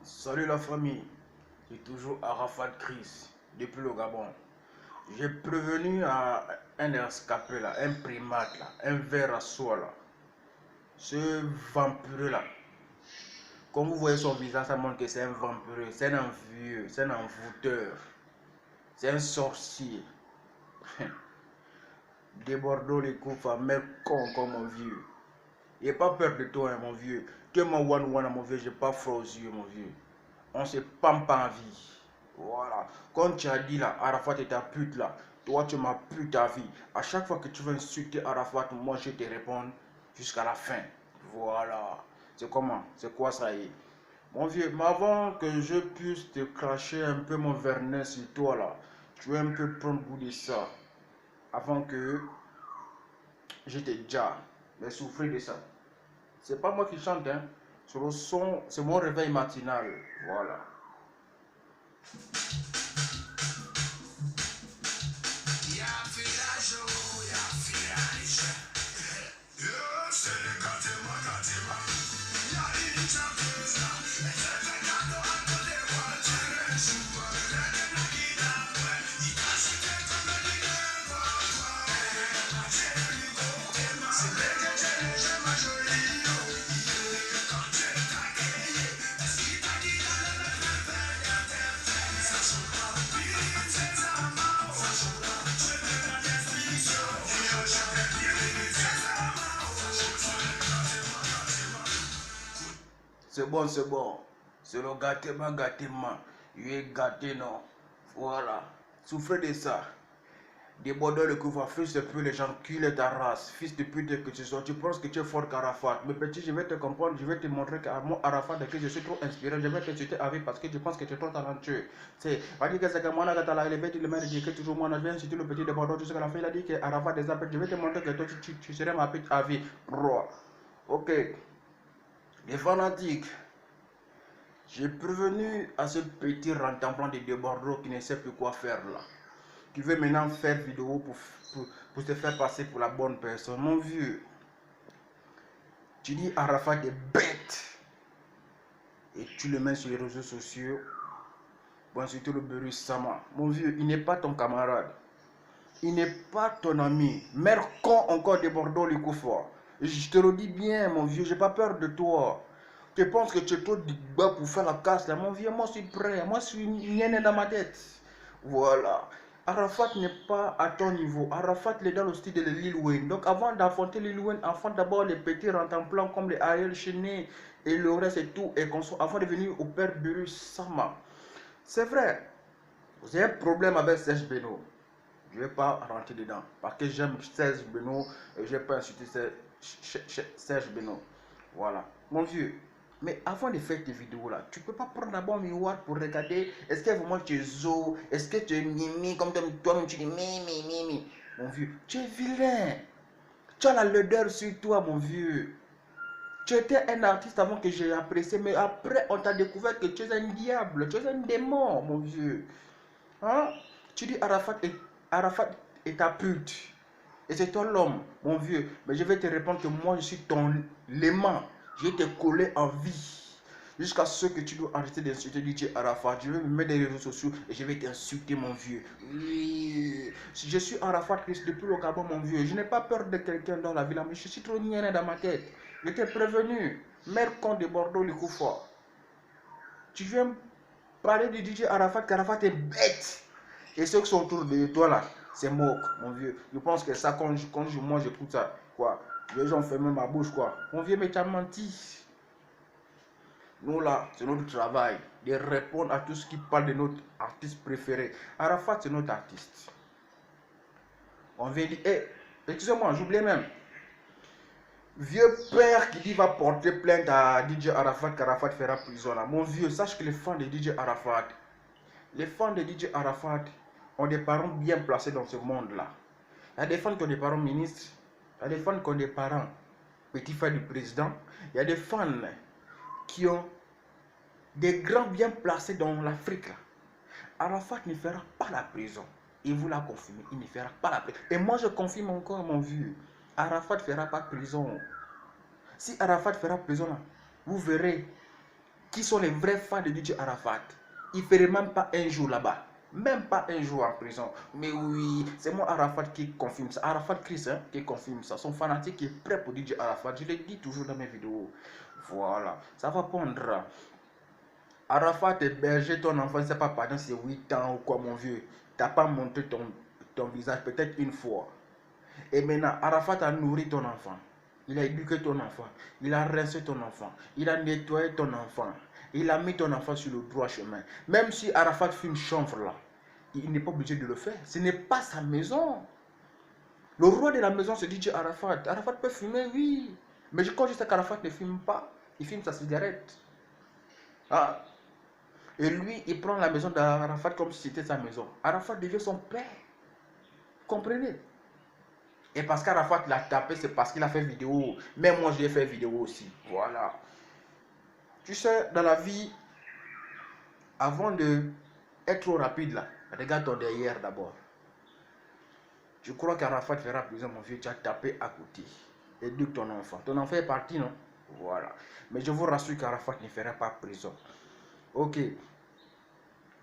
Salut la famille, c'est toujours Arafat Chris depuis le Gabon. J'ai prévenu à un escapé là, un primate là, un ver à soie là, ce vampireux là. Comme vous voyez son visage, ça montre que c'est un vampireux, c'est un envieux, c'est un envoûteur, c'est un sorcier. Des Bordeaux les coups, mec con comme mon vieux. J'ai pas peur de toi, hein, mon vieux. Tu es mon one mon vieux, j'ai pas froid aux yeux, mon vieux. On se pampe en vie. Voilà. Comme tu as dit là, Arafat est ta pute là. Toi, tu m'as pu ta vie. À chaque fois que tu veux insulter Arafat, moi je te réponds jusqu'à la fin. Voilà. C'est comment? C'est quoi ça y est? Mon vieux, mais avant que je puisse te cracher un peu mon vernet sur toi là, tu veux un peu prendre goût de ça. Avant que je te déjà. Mais souffrir de ça. C'est pas moi qui chante, hein. C'est le son, c'est mon réveil matinal. Voilà. C'est bon, c'est bon. C'est le gâtement, gâtement. Il est gâté, non. Voilà. Souffrez de ça. Des Bordeaux le couvre, fils de pute, les gens culent ta race. Fils de pute que tu sois. Tu penses que tu es fort qu'Arafat. Mais petit, je vais te comprendre, je vais te montrer qu'à moi, Arafat, de que je suis trop inspiré. Je vais te citer avec parce que je pense que tu es trop talentueux. C'est, va dire que c'est que moi, là, quand il est le maire dit que toujours moi, je viens citer le petit de Bordeaux jusqu'à la fin. Il a dit que Arafat des appels. Je vais te montrer que toi, tu serais ma petite avis. Bro. Ok. Les fanatiques. J'ai prévenu à ce petit rentamblant de Bordeaux qui ne sait plus quoi faire là. Qui veut maintenant faire vidéo pour se faire passer pour la bonne personne. Mon vieux, tu dis Arafat est bête. Et tu le mets sur les réseaux sociaux. Bon, surtout le Beru Sama. Mon vieux, il n'est pas ton camarade. Il n'est pas ton ami. Mère con encore de Bordeaux, le coup fort. Je te le dis bien, mon vieux, j'ai pas peur de toi. Tu penses que tu es trop du bas pour faire la casse là, mon vieux, moi je suis prêt, moi je suis une dans ma tête. Voilà. Arafat n'est pas à ton niveau. Arafat est dans le style de Lil Wayne. Donc avant d'affronter Lil Wayne, affronte d'abord les petits rentemplants comme les Ariel Chené et le reste et tout, et avant de venir au père Beru Sama. C'est vrai, j'ai un problème avec Serge Beno. Je ne vais pas rentrer dedans. Parce que j'aime Serge Beno et je n'ai pas insulté Serge Beno. Voilà. Mon vieux, mais avant de faire tes vidéos là, tu ne peux pas prendre d'abord un miroir pour regarder est-ce que vraiment tu es zo, est-ce que tu es mimi, comme toi-même tu dis mimi. Mon vieux, tu es vilain. Tu as la laideur sur toi, mon vieux. Tu étais un artiste avant que j'ai apprécié, mais après on t'a découvert que tu es un diable, tu es un démon, mon vieux. Hein? Tu dis Arafat est ta pute. Et c'est toi l'homme, mon vieux. Mais je vais te répondre que moi je suis ton léman. Je vais te coller en vie. Jusqu'à ce que tu dois arrêter d'insulter DJ Arafat. Je vais me mettre dans les réseaux sociaux et je vais t'insulter, mon vieux. Oui. Je suis Arafat Christ depuis le Gabon, mon vieux. Je n'ai pas peur de quelqu'un dans la ville, mais je suis trop niais dans ma tête. Je t'ai prévenu. Mère con de Bordeaux, le coup fort. Tu viens parler de DJ Arafat, qu'Arafat est bête. Et ceux qui sont autour de toi là, c'est moque, mon vieux. Je pense que ça, quand moi j'écoute ça, quoi, les gens ferment ma bouche, quoi. Mon vieux, mais tu as menti. Nous là, c'est notre travail de répondre à tout ce qui parle de notre artiste préféré. Arafat, c'est notre artiste. On vient dire, excusez-moi, j'oubliais même. Vieux père qui dit va porter plainte à DJ Arafat, qu'Arafat fera prison là. Mon vieux, sache que les fans de DJ Arafat, ont des parents bien placés dans ce monde-là. Il y a des fans qui ont des parents ministres, il y a des fans qui ont des parents petits frères du président, il y a des fans qui ont des grands bien placés dans l'Afrique. Arafat ne fera pas la prison. Il vous l'a confirmé, il ne fera pas la prison. Et moi je confirme encore, mon vieux, Arafat ne fera pas prison. Si Arafat fera prison, vous verrez qui sont les vrais fans de DJ Arafat. Il ne ferait même pas un jour là-bas. Même pas un jour en prison. Mais oui, c'est moi Arafat qui confirme ça. Arafat Chris qui confirme ça. Son fanatique qui est prêt pour DJ Arafat. Je le dis toujours dans mes vidéos. Voilà. Ça va pondre. Arafat héberger ton enfant, c'est pas pendant ses 8 ans ou quoi, mon vieux. Tu n'as pas montré ton visage peut-être une fois. Et maintenant, Arafat a nourri ton enfant. Il a éduqué ton enfant. Il a rincé ton enfant. Il a nettoyé ton enfant. Il a mis ton enfant sur le droit chemin. Même si Arafat fait une chambre là, il n'est pas obligé de le faire. Ce n'est pas sa maison. Le roi de la maison, c'est DJ Arafat. Arafat peut fumer, oui. Mais quand je sais qu'Arafat ne fume pas, il fume sa cigarette. Ah. Et lui, il prend la maison d'Arafat comme si c'était sa maison. Arafat devient son père. Comprenez? Et parce qu'Arafat l'a tapé, c'est parce qu'il a fait vidéo. Même moi, j'ai fait vidéo aussi. Voilà. Tu sais, dans la vie, avant de être trop rapide là, regarde ton derrière d'abord. Je crois qu'Arafat fera prison, mon vieux. Tu as tapé à côté. Éduque ton enfant. Ton enfant est parti, non? Voilà. Mais je vous rassure qu'Arafat ne fera pas prison. Ok.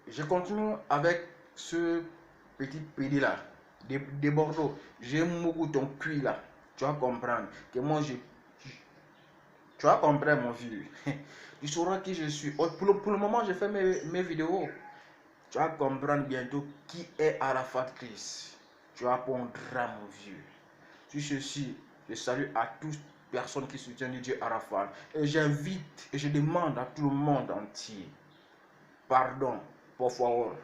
Je continue avec ce petit pédé là. De Bordeaux. J'aime beaucoup ton cuit là. Tu vas comprendre que moi je. Tu vas comprendre, mon vieux. Tu sauras qui je suis. Pour le moment, je fais mes vidéos. Tu vas comprendre bientôt qui est Arafat Chris. Tu apprendras, mon vieux. Sur ceci, je salue à toutes les personnes qui soutiennent DJ Arafat. Et j'invite et je demande à tout le monde entier. Pardon, por favor.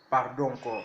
Pardon encore.